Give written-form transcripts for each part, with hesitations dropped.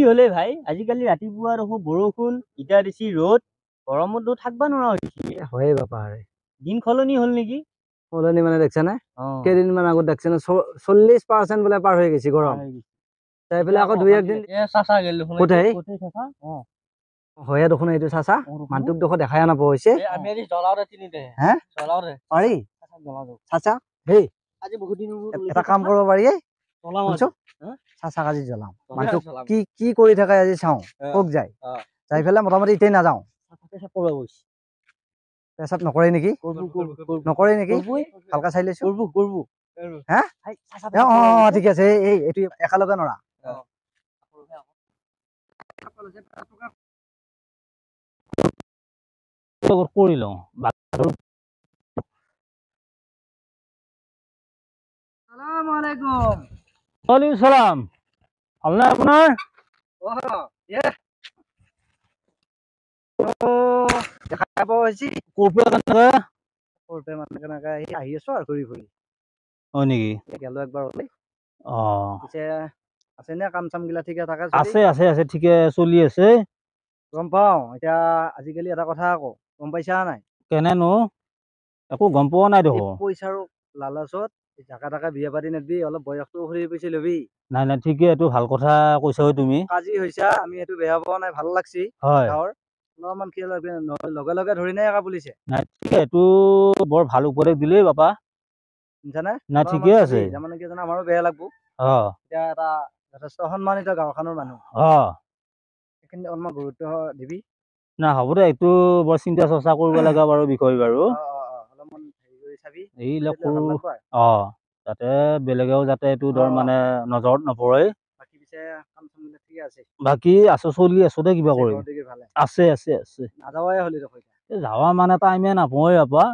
হলে ভাই আজিকালি ৰাতিপুৱা দেখো বৰষুণ ইটা দিছি ৰ'দ গৰমতো থাকবা নোৱাৰা হৈছি হয়ে বাপা আরে দিন সলনি হল নেকি সলনি মানে দেখছ না কেদিন মান আগত দেখছ না 40% বলে পার হয়ে গেছি গরম তাই ফেলে আকৌ দুই একদিন এ চাচা গেল দেখোন কোথায় কোথায় চাচা হয়ে দেখোন এইটো চাচা মানুক দেখো দেখাই নাপা হৈছে আমি আজি জ্বলাওৰে তিনি দে হে জ্বলাওৰে পাৰি চাচা জ্বলাও চাচা হেই আজি বহুত দিন এটা কাম কৰিব পাৰি জ্বলাও চাচা কাজি জ্বলাও মানুক কি কি কৰি থাকে আজি চাও কক যায় যাই ফেলে মোটামুটি ইতেই নাযাও পেচাব কৰিব গৈছে পেচাব নকৰে নেকি নকৰে নেকি হালকা চাই লৈছো কৰব হা ঠিক আছে এই এইটো একালগে নৰা কৰি লওঁ আসসালামু আলাইকুম ওয়ালাইকুম সালাম আল্লাহ আপনার দেখা পাব হৈছে কোপে কানে কোপে মানে কেনেকা আহি আছো আৰু ঘূৰি ঘূৰি হয় নেকি গেলো একবাৰ ওলাই পিছে আছে নে কাম চাম গিলা ঠিকে থাকে আছে আছে আছে ঠিকে চলি আছে গম পাও এতিয়া আজিকালি এটা কথা আকৌ গম পাইছা নাই কেনেনো একো গম পোৱা নাই দেখো পইচাৰ লালচত জাকা টাকা বিয়া পাতি নেবি অলপ বয়সটো ঘূৰি পিছে লবি নাই নাই ঠিকে এইটো ভাল কথা কৈছা তুমি কাজি হৈছা আমি এইটো বেয়া পোৱা নাই ভাল লাগছি হয় গাঁৱৰ অলপমান কি লগে লগে ধৰি নাই একা পুলিচে নাই ঠিক এইটো বৰ ভাল উপদেশ দিলেই বাপা বুজিছানে নাই ঠিকে আছে তাৰমানে কি জানা আমাৰো বেয়া লাগব এতিয়া এটা যথেষ্ট সন্মানিত গাঁওখনৰ মানুহ সেইখিনি অলপমান গুৰুত্ব দিবি না হ'ব দে এইটো বৰ চিন্তা চৰ্চা কৰিব লগা বাৰু বিষয় বাৰু অলপমান হেৰি কৰি চাবি এইবিলাক যাতে বেলেগেও যাতে এইটো ধৰ মানে নজৰত নপৰে বাকী পিছে কাম চাম ঠিকে আছে বাকী আছো চলি আছো দে কিবা কৰি আছে আছে আছে নাযাৱাই হলি দেখোন যাৱা মানে টাইমে নাপওঁৱে বাপা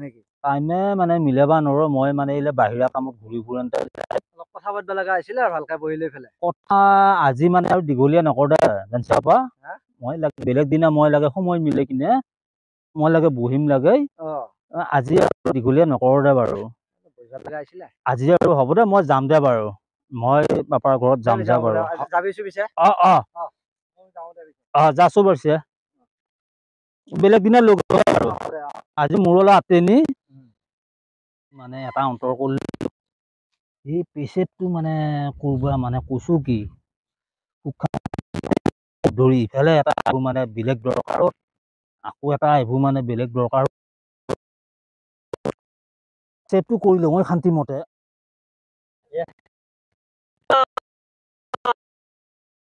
নেকি টাইমে মানে মিলাবা নোৱাৰো মই মানে এইলে বাহিৰা কামত ঘূৰি ফুৰন্তে অলপ কথা পাতিব লগা হৈছিলে আৰু ভালকে বহি লৈ ফেলে কথা আজি মানে আৰু দীঘলীয়া নকৰ দে জানিছা বাপা মই লাগে বেলেগ দিনা মই লাগে সময় মিলে কিনে মই লাগে বহিম লাগে আজি আৰু দীঘলীয়া নকৰো দে বাৰু আজি আৰু হ'ব দে মই যাম দে বাৰু মই বাপাৰ ঘৰত যাম যা বাৰু যাছো বাৰছে বেলেগ দিনা লগ আৰু আজি মোৰ অলপ আতেনি মানে এটা অন্তৰ কৰিলো এই পেচেটটো মানে কৰবা মানে কৈছো কি দৌৰি ইফালে এটা আৰু মানে বেলেগ দৰকাৰত আকৌ এটা এইবোৰ মানে বেলেগ দৰকাৰ চেটটো কৰি লওঁ মই শান্তিমতে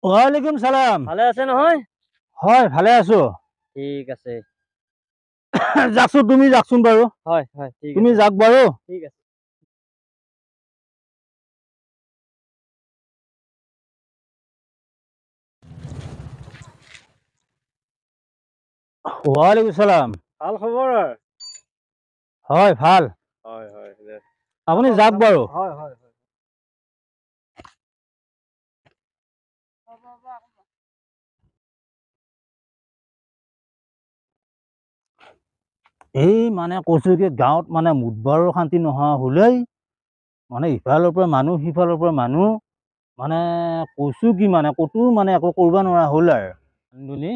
ওয়ালাইকুম সালাম ভালে আছে নহয় হয় ভালে আছো ঠিক আছে যাকছো তুমি যাকচোন বাৰু হয় হয় ঠিক তুমি যাক বাৰু ঠিক আছে ওয়ালাইকুম সালাম ভাল খবৰ হয় ভাল হয় হয় আপুনি যাক বাৰু হয় হয় এই মানে কৈছো কি গাঁৱত মানে মুঠবাৰৰ শান্তি নোহোৱা হলেই মানে ইফালৰ পৰা মানুহ সিফালৰ পৰা মানুহ মানে কৈছো কি মানে ক'তো মানে একো কৰিব নোৱাৰা হ'ল আৰু মানুহজনী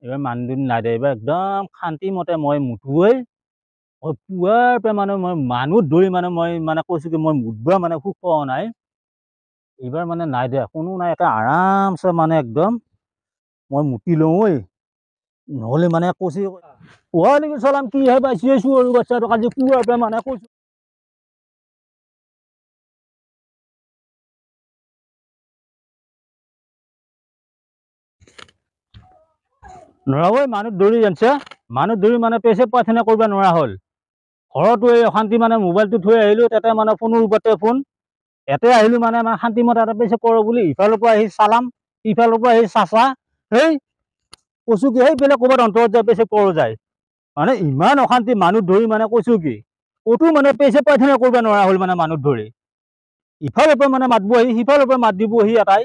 এইবাৰ মানুহজনী নাই দে এইবাৰ একদম শান্তিমতে মই মুঠুৱেই মই পুৱাৰ পৰা মানে মই মানুহ ধৰি মানে মই মানে কৈছো কি মই মুঠবা মানে সুখ পোৱা নাই এইবাৰ মানে নাই দে কোনো নাই একে আৰামছে মানে একদম মই মুতি লওঁ নহ'লে মানে কৈছে ওয়ালাইকুম সালাম কি হয় পাইছো আৰু বাচ্চাটো আজি পুৱাৰ পৰা মানে কৈছো নৰাবই মানুহ ধৰি জানছে মানুহ ধৰি মানে পেচাব পায়খানা কৰিব নোৱাৰা হ'ল ঘৰতো এই অশান্তি মানে মোবাইলটো থৈ আহিলো তাতে মানে ফোনৰ ওপৰতে ফোন ইয়াতে আহিলো মানে শান্তিমতে এটা পেচাব কৰোঁ বুলি ইফালৰ পৰা আহি চালাম ইফালৰ পৰা আহি চাচা সেই কৈছো কি সেই বেলেগ ক'ৰবাত অন্তৰত যায় পেচাব কৰোঁ যায় মানে ইমান অশান্তি মানুহ ধৰি মানে কৈছো কি ক'তো মানে পেচাব পায়খানা কৰিব নোৱাৰা হ'ল মানে মানুহ ধৰি ইফালৰ পৰা মানে মাতব আহি সিফালৰ পৰা মাত দিব আহি এটাই